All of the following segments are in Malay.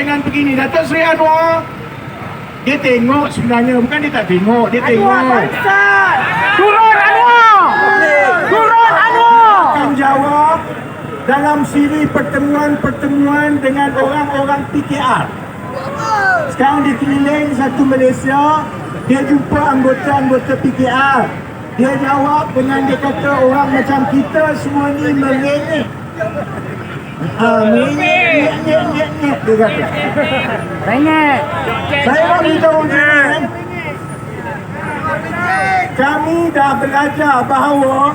dengan begini. Datuk Seri Anwar, dia tengok sebenarnya, bukan dia tak tengok, dia tengok. Turun Anwar! Turun Anwar! Akan jawab dalam siri pertemuan-pertemuan dengan orang-orang PKR. Sekarang dia keliling satu Malaysia, dia jumpa anggota-anggota PKR. Dia jawab dengan dia kata orang macam kita semua ni merengek. Merengek, dia kata. Rengek! Saya nak beritahu jangan. Kami dah belajar bahawa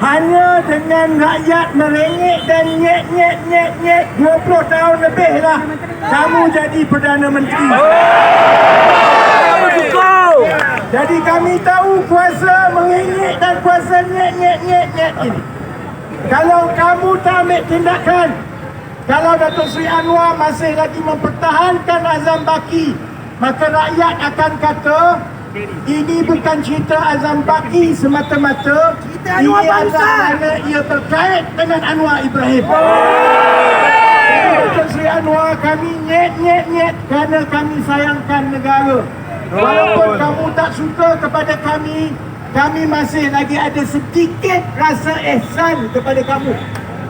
hanya dengan rakyat merengek dan nyek 20 tahun lebih lah kamu jadi Perdana Menteri. Jadi kami tahu kuasa merengek dan kuasa nyek ini. Kalau kamu tak ambil tindakan, kalau Datuk Seri Anwar masih lagi mempertahankan Azam Baki, maka rakyat akan kata ini bukan cerita Azam Baki semata-mata, ini adalah kerana ia terkait dengan Anwar Ibrahim. Jadi Datuk Seri Anwar, kami nyet kerana kami sayangkan negara. Walaupun kamu tak suka kepada kami masih lagi ada sedikit rasa ihsan kepada kamu.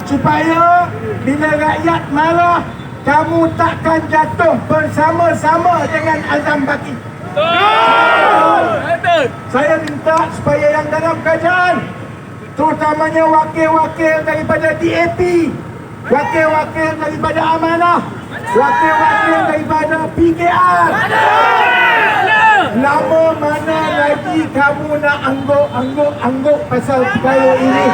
Supaya bila rakyat marah, kamu takkan jatuh bersama-sama dengan Azam Baki. Saya minta supaya yang dalam kerajaan, terutamanya wakil-wakil daripada DAP, wakil-wakil daripada Amanah, wakil-wakil daripada PKR, lama mana lagi kamu nak angguk pasal perkara ini?